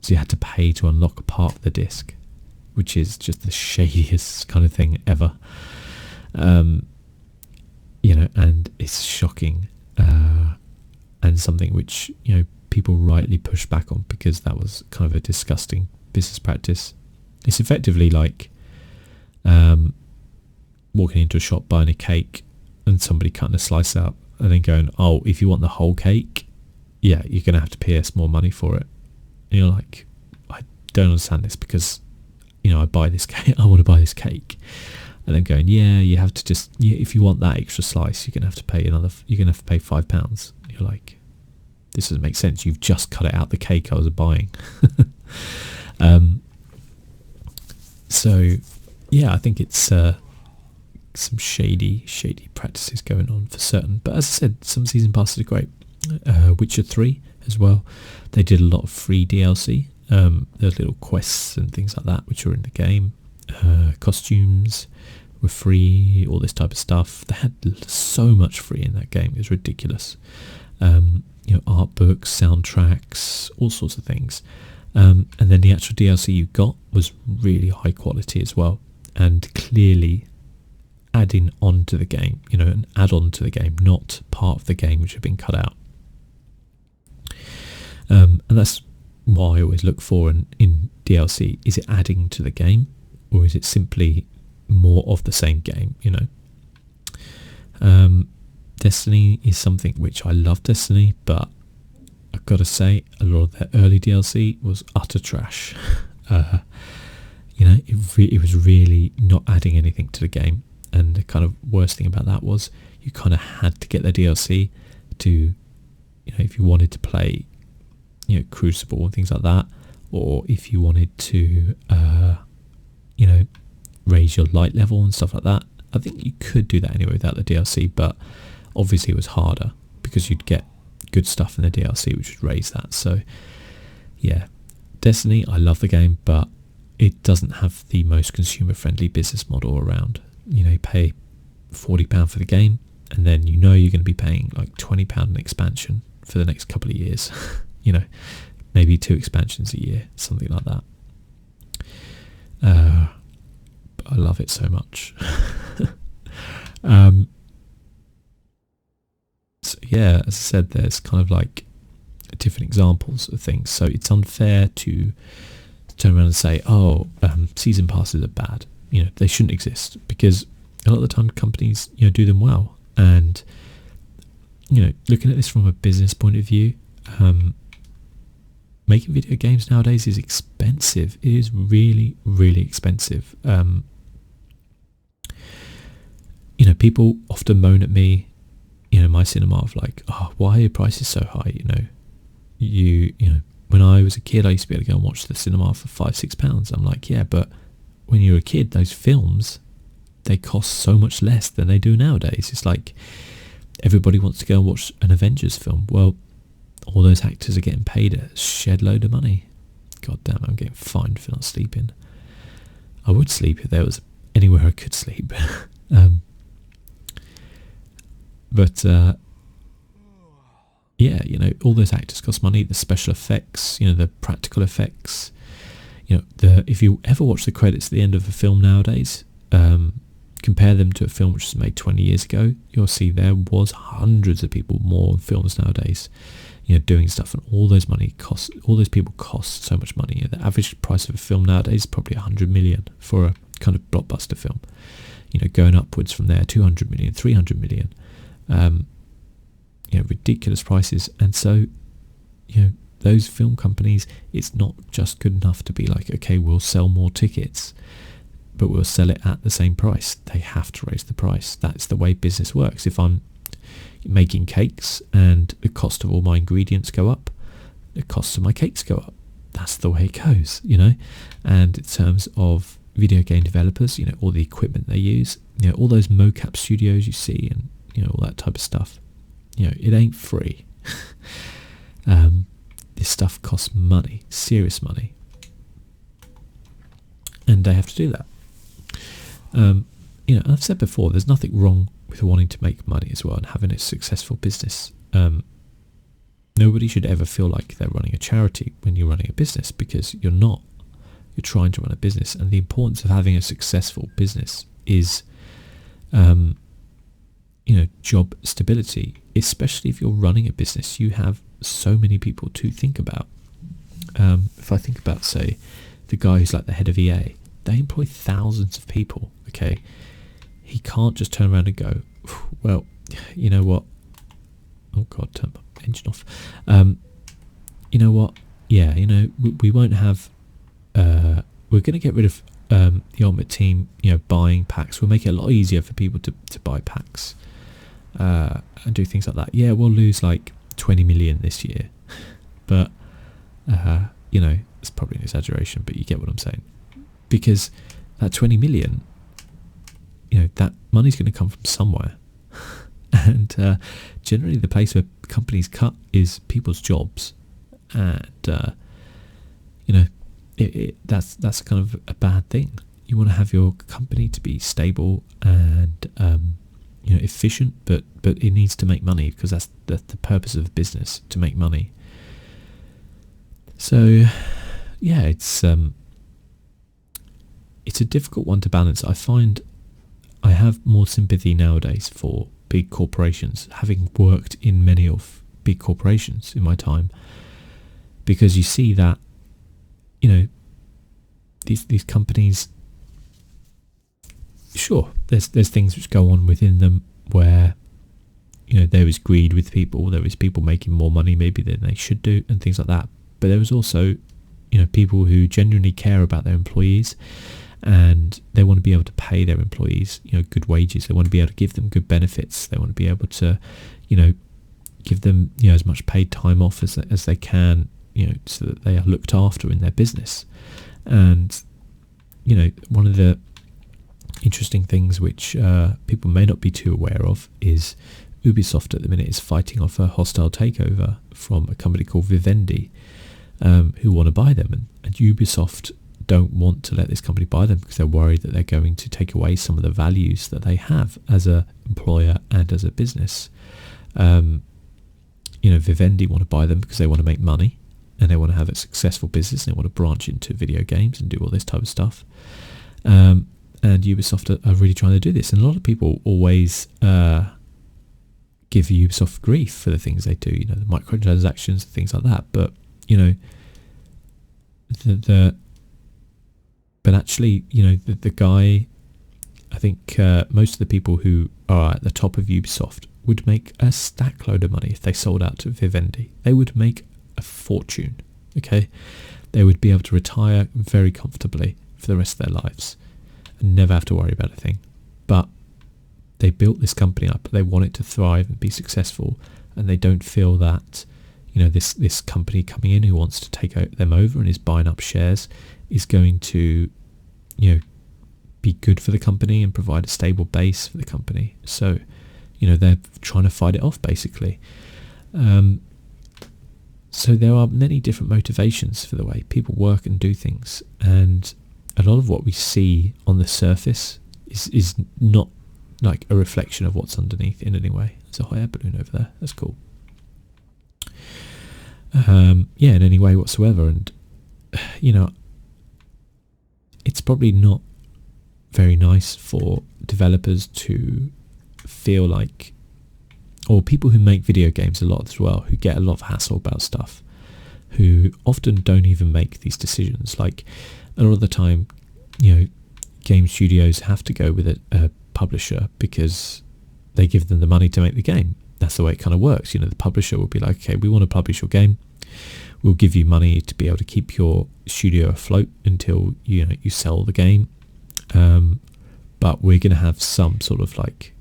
so you had to pay to unlock part of the disc, which is just the shadiest kind of thing ever. And it's shocking, and something which people rightly push back on because that was kind of a disgusting business practice. It's effectively like walking into a shop, buying a cake, and somebody cutting a slice out, and then going, "Oh, if you want the whole cake, yeah, you're going to have to pay us more money for it." And you're like, I don't understand this because I buy this cake, I want to buy this cake. And then going, yeah, you have to just, if you want that extra slice, you're going to have to pay you're going to have to pay £5. You're like, this doesn't make sense. You've just cut it out the cake I was buying. So, yeah, I think it's some shady practices going on for certain. But as I said, some season passes are great. Witcher 3 as well. They did a lot of free DLC. There's little quests and things like that which are in the game. Costumes were free, all this type of stuff. They had so much free in that game. It was ridiculous. Art books, soundtracks, all sorts of things. And then the actual DLC you got was really high quality as well, and clearly adding on to the game, an add-on to the game, not part of the game which had been cut out. And that's what I always look for in DLC. Is it adding to the game, or is it simply more of the same game? Destiny is something which I love Destiny, but I've got to say a lot of their early DLC was utter trash. It was really not adding anything to the game. And the kind of worst thing about that was you kind of had to get the DLC to, you know, if you wanted to play, you know, Crucible and things like that, or if you wanted to, you know, raise your light level and stuff like that. I think you could do that anyway without the DLC, but obviously it was harder because you'd get good stuff in the DLC which would raise that. So yeah, Destiny, I love the game, but it doesn't have the most consumer friendly business model around. You know, you pay £40 for the game, and then you know you're going to be paying like £20 an expansion for the next couple of years. You know, maybe 2 expansions a year, something like that. But I love it so much. So yeah, as I said, there's kind of like different examples of things. So it's unfair to turn around and say, oh, season passes are bad. You know, they shouldn't exist, because a lot of the time companies, you know, do them well. And, you know, looking at this from a business point of view, making video games nowadays is expensive. It is really, really expensive. You know, people often moan at me, you know, my cinema of like, oh, why are your prices so high? You know, when I was a kid, I used to be able to go and watch the cinema for £5-6. I'm like, yeah, but when you're a kid, those films, they cost so much less than they do nowadays. It's like everybody wants to go and watch an Avengers film. Well, all those actors are getting paid a shed load of money. God damn, I'm getting fined for not sleeping. I would sleep if there was anywhere I could sleep. But yeah, you know, all those actors cost money. The special effects, you know, the practical effects. You know, if you ever watch the credits at the end of a film nowadays, compare them to a film which was made 20 years ago, you'll see there was hundreds of people more on films nowadays, you know, doing stuff, and all those people cost so much money. You know, the average price of a film nowadays is probably 100 million for a kind of blockbuster film. You know, going upwards from there, 200 million, 300 million. You know, ridiculous prices. And so, you know, those film companies, it's not just good enough to be like, okay, we'll sell more tickets, but we'll sell it at the same price. They have to raise the price. That's the way business works. If I'm making cakes and the cost of all my ingredients go up, the cost of my cakes go up. That's the way it goes, you know. And in terms of video game developers, you know, all the equipment they use, you know, all those mocap studios you see, and, you know, all that type of stuff, you know, it ain't free. This stuff costs money, serious money, and they have to do that. You know, I've said before, there's nothing wrong with wanting to make money as well and having a successful business. Nobody should ever feel like they're running a charity when you're running a business, because you're not. You're trying to run a business, and the importance of having a successful business is, you know, job stability. Especially if you're running a business, you have so many people to think about. If I think about, say, the guy who's like the head of EA, they employ thousands of people. Okay, he can't just turn around and go, well, you know what? Oh God, turn my engine off. You know what? Yeah, you know, we won't have. We're going to get rid of the Ultimate Team, you know, buying packs. We'll make it a lot easier for people to buy packs and do things like that. Yeah, we'll lose like 20 million this year, but you know, it's probably an exaggeration, but you get what I'm saying, because that 20 million, you know, that money's going to come from somewhere. And generally the place where companies cut is people's jobs, and you know, that's kind of a bad thing. You want to have your company to be stable and you know, efficient, but it needs to make money, because that's the purpose of business, to make money. So yeah, it's a difficult one to balance. I find I have more sympathy nowadays for big corporations, having worked in many of big corporations in my time, because you see that, you know, these companies, sure, there's things which go on within them where, you know, there is greed with people, there is people making more money maybe than they should do and things like that, but there is also, you know, people who genuinely care about their employees and they want to be able to pay their employees, good wages. They want to be able to give them good benefits. They want to be able to, give them, as much paid time off as they can, so that they are looked after in their business. And, one of the interesting things which people may not be too aware of is Ubisoft at the minute is fighting off a hostile takeover from a company called Vivendi, who want to buy them, and Ubisoft don't want to let this company buy them because they're worried that they're going to take away some of the values that they have as a employer and as a business. Vivendi want to buy them because they want to make money and they want to have a successful business and they want to branch into video games and do all this type of stuff. And Ubisoft are really trying to do this, and a lot of people always give Ubisoft grief for the things they do, the microtransactions, things like that. But but actually, the guy, I think most of the people who are at the top of Ubisoft would make a stack load of money if they sold out to Vivendi. They would make a fortune. Okay, they would be able to retire very comfortably for the rest of their lives and never have to worry about a thing. But they built this company up. They want it to thrive and be successful, and they don't feel that this company coming in who wants to take them over and is buying up shares is going to be good for the company and provide a stable base for the company. So they're trying to fight it off, basically. So there are many different motivations for the way people work and do things, and a lot of what we see on the surface is not like a reflection of what's underneath in any way. There's a hot air balloon over there. That's cool. In any way whatsoever. And it's probably not very nice for developers to feel like, or people who make video games a lot as well, who get a lot of hassle about stuff, who often don't even make these decisions. Like a lot of the time, game studios have to go with a publisher because they give them the money to make the game. That's the way it kind of works. The publisher will be like, okay, we want to publish your game. We'll give you money to be able to keep your studio afloat until you sell the game. But we're going to have some sort of like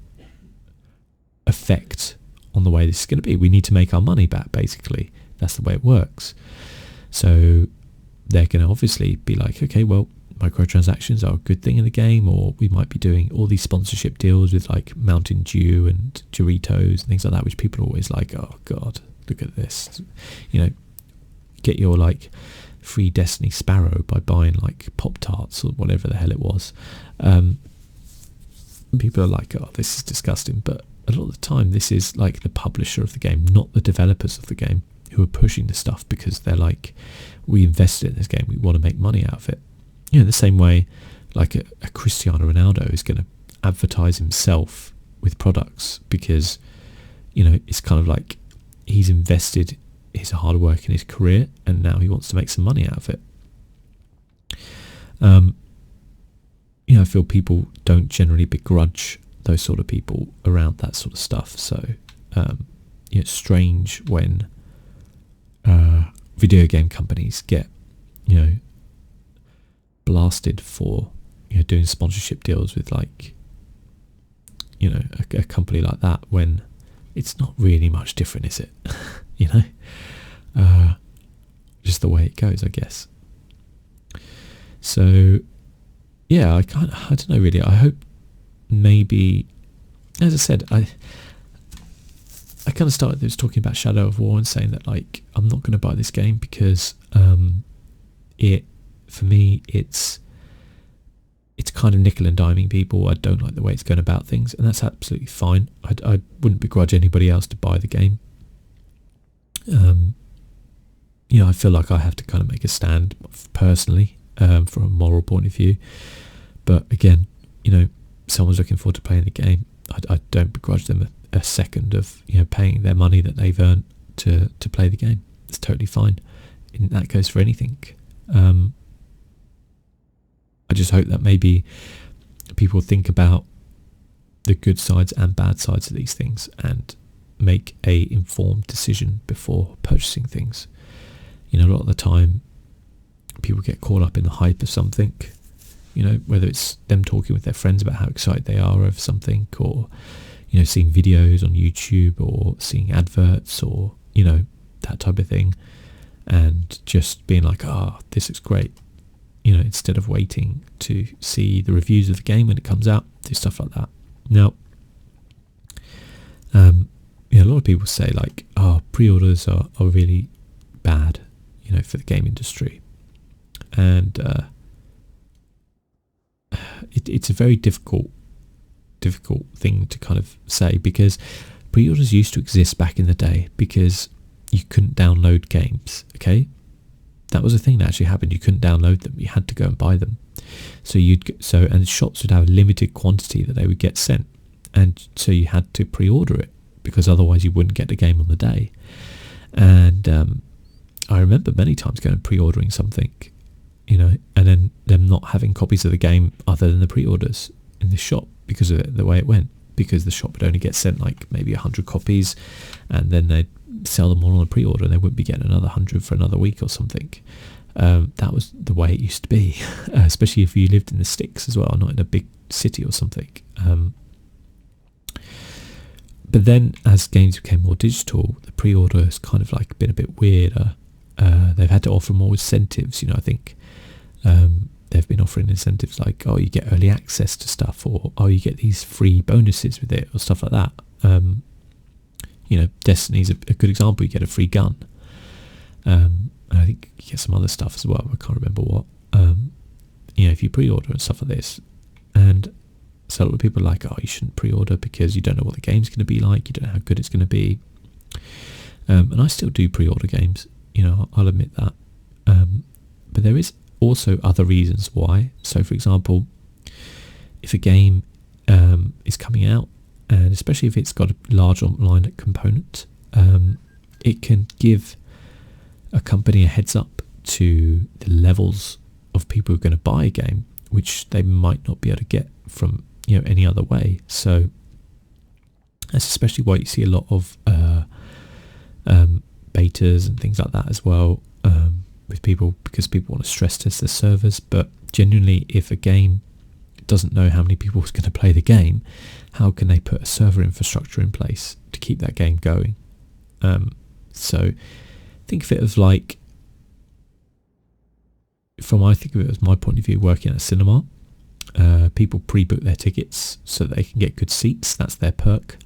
effect on the way this is going to be. We need to make our money back, basically. That's the way it works. So they're going to obviously be like, okay, well, microtransactions are a good thing in the game, or we might be doing all these sponsorship deals with like Mountain Dew and Doritos and things like that, which people are always like, oh god, look at this, get your like free Destiny Sparrow by buying like Pop-Tarts or whatever the hell it was. People are like, oh, this is disgusting. But a lot of the time this is like the publisher of the game, not the developers of the game, who are pushing the stuff because they're like, we invested in this game, we want to make money out of it. The same way like a Cristiano Ronaldo is going to advertise himself with products because it's kind of like he's invested his hard work in his career and now he wants to make some money out of it. I feel people don't generally begrudge those sort of people around that sort of stuff. So it's strange when video game companies get blasted for doing sponsorship deals with like a company like that, when it's not really much different, is it? Just the way it goes, I guess. So yeah, I don't know really. I hope maybe, as I said, I kind of started this talking about Shadow of War and saying that like I'm not going to buy this game because for me it's kind of nickel and diming people. I don't like the way it's going about things, and that's absolutely fine. I wouldn't begrudge anybody else to buy the game. I feel like I have to kind of make a stand personally from a moral point of view. But again, someone's looking forward to playing the game. I don't begrudge them a second of paying their money that they've earned to play the game. It's totally fine. And that goes for anything. I just hope that maybe people think about the good sides and bad sides of these things and make a informed decision before purchasing things. A lot of the time people get caught up in the hype of something. whether it's them talking with their friends about how excited they are over something, or seeing videos on YouTube, or seeing adverts, or that type of thing, and just being like, this looks great, instead of waiting to see the reviews of the game when it comes out, do stuff like that. Now, a lot of people say like, pre-orders are really bad, for the game industry, and it's a very difficult thing to kind of say, because pre-orders used to exist back in the day because you couldn't download games. Okay, that was a thing that actually happened. You couldn't download them; you had to go and buy them. And shops would have a limited quantity that they would get sent, and so you had to pre-order it, because otherwise you wouldn't get the game on the day. And I remember many times going and pre-ordering something, and then them not having copies of the game other than the pre-orders in the shop because of the way it went, because the shop would only get sent like maybe 100 copies, and then they'd sell them all on a pre-order, and they wouldn't be getting another 100 for another week or something. That was the way it used to be, especially if you lived in the sticks as well, not in a big city or something. But then as games became more digital, the pre-order has kind of like been a bit weirder. They've had to offer more incentives. I think they've been offering incentives like, you get early access to stuff, or you get these free bonuses with it, or stuff like that. Destiny's a good example. You get a free gun. And I think you get some other stuff as well. I can't remember what. If you pre-order and stuff like this. And so a lot of people are like, you shouldn't pre-order because you don't know what the game's going to be like. You don't know how good it's going to be. And I still do pre-order games. I'll admit that. But there is also other reasons why. So, for example, if a game is coming out, and especially if it's got a large online component, it can give a company a heads up to the levels of people who are going to buy a game, which they might not be able to get from any other way. So that's especially why you see a lot of betas and things like that as well, with people, because people want to stress test their servers. But genuinely, if a game doesn't know how many people is going to play the game, how can they put a server infrastructure in place to keep that game going? So think of it as like, I think of it as my point of view working at a cinema. People pre-book their tickets so that they can get good seats. That's their perk.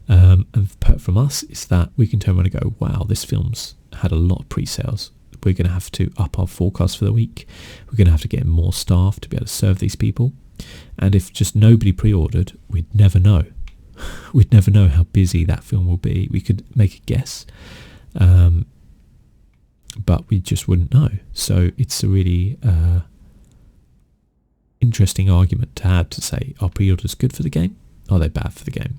And the perk from us is that we can turn around and go, wow, this film's had a lot of pre-sales. We're going to have to up our forecast for the week. We're going to have to get more staff to be able to serve these people. And if just nobody pre-ordered, we'd never know. We'd never know how busy that film will be. We could make a guess, but we just wouldn't know. So it's a really interesting argument to have, to say, are pre-orders good for the game? Are they bad for the game?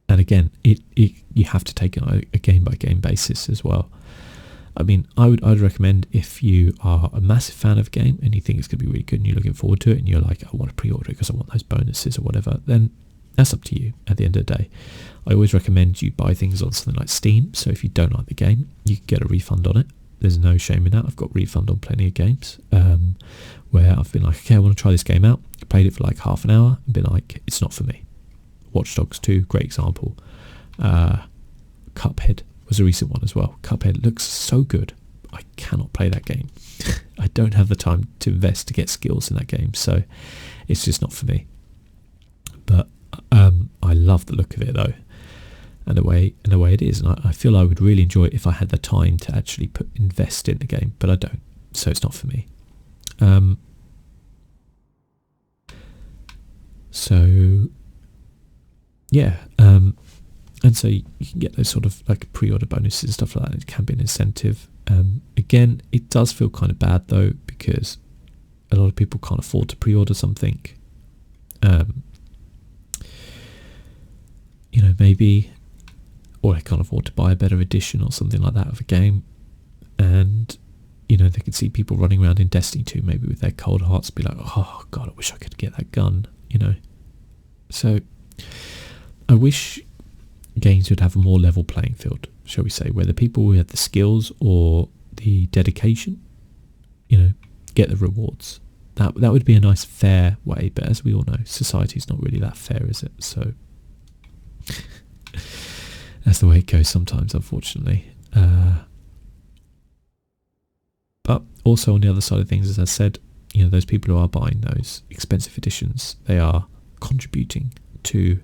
And again, you have to take it on a game-by-game basis as well. I mean, I'd recommend, if you are a massive fan of a game and you think it's going to be really good and you're looking forward to it, and you're like, I want to pre-order it because I want those bonuses or whatever, then that's up to you at the end of the day. I always recommend you buy things on something like Steam, so if you don't like the game, you can get a refund on it. There's no shame in that. I've got refund on plenty of games where I've been like, okay, I want to try this game out. I played it for like half an hour and been like, it's not for me. Watch Dogs 2, great example. Cuphead was a recent one as well. Cuphead looks so good. I cannot play that game. I don't have the time to invest to get skills in that game, so it's just not for me. But I love the look of it though, and the way it is, and I feel I would really enjoy it if I had the time to actually invest in the game, but I don't, so it's not for me. So yeah, and so you can get those sort of like pre-order bonuses and stuff like that. It can be an incentive. Again, it does feel kind of bad though, because a lot of people can't afford to pre-order something. Maybe, or they can't afford to buy a better edition or something like that of a game, and they can see people running around in Destiny 2 maybe with their cold hearts, be like, oh god, I wish I could get that gun. So I wish games would have a more level playing field, shall we say, where the people who have the skills or the dedication, get the rewards. That would be a nice fair way, but as we all know, society's not really that fair, is it? So that's the way it goes sometimes, unfortunately. But also on the other side of things, as I said, those people who are buying those expensive editions, they are contributing to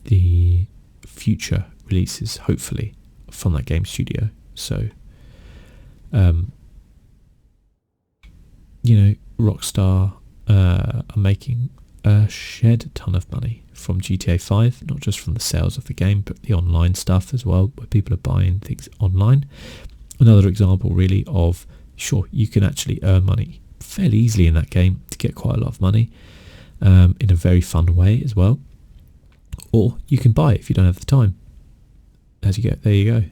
the future releases, hopefully, from that game studio. So Rockstar are making a shed ton of money from GTA 5, not just from the sales of the game, but the online stuff as well, where people are buying things online. Another example really of, sure, you can actually earn money fairly easily in that game to get quite a lot of money in a very fun way as well. Or you can buy it if you don't have the time. There you go.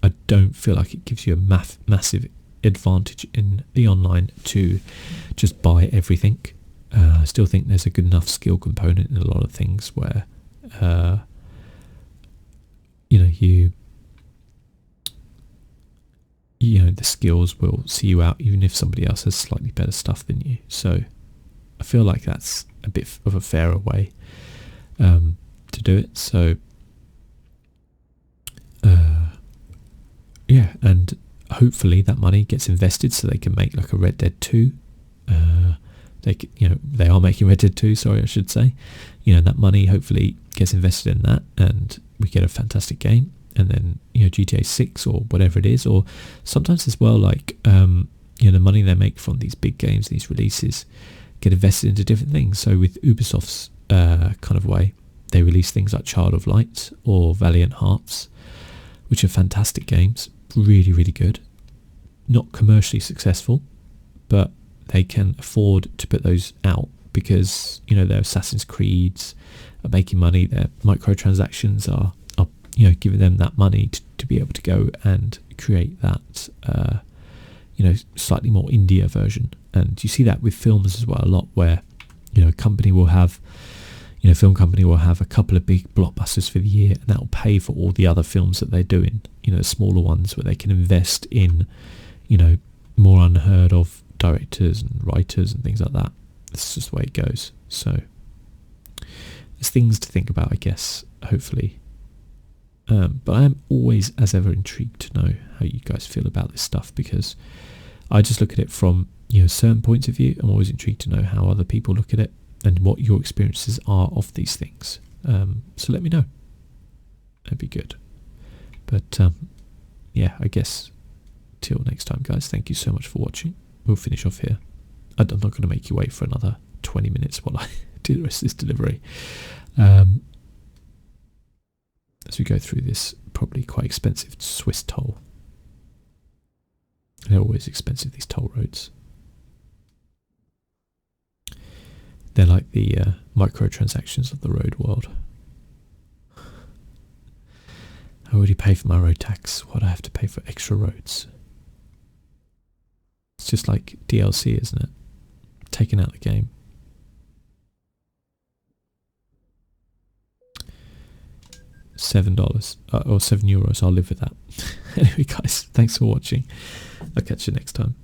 I don't feel like it gives you a massive advantage in the online to just buy everything. I still think there's a good enough skill component in a lot of things where the skills will see you out even if somebody else has slightly better stuff than you. So I feel like that's a bit of a fairer way to do it. So and hopefully that money gets invested so they can make like a Red Dead 2. They are making Red Dead 2, sorry, I should say. That money hopefully gets invested in that, and we get a fantastic game. And then GTA 6 or whatever it is, or sometimes as well, like the money they make from these big games, these releases, get invested into different things. So with Ubisoft's kind of way, they release things like Child of Light or Valiant Hearts, which are fantastic games, really, really good. Not commercially successful, but they can afford to put those out because, their Assassin's Creeds are making money, their microtransactions are giving them that money to be able to go and create that, slightly more indie version. And you see that with films as well a lot, where, a company will have, film company will have a couple of big blockbusters for the year, and that will pay for all the other films that they're doing, smaller ones where they can invest in, more unheard of directors and writers and things like that. It's just the way it goes. So there's things to think about, I guess, hopefully. But I am always, as ever, intrigued to know how you guys feel about this stuff, because I just look at it from certain points of view. I'm always intrigued to know how other people look at it and what your experiences are of these things. So let me know. That'd be good. But I guess till next time, guys. Thank you so much for watching. We'll finish off here. I'm not going to make you wait for another 20 minutes while I do the rest of this delivery. As we go through this probably quite expensive Swiss toll. They're always expensive, these toll roads. They're like the microtransactions of the road world. I already pay for my road tax. Why do I have to pay for extra roads? It's just like DLC, isn't it? Taking out the game. $7 or €7. I'll live with that. Anyway, guys, thanks for watching. I'll catch you next time.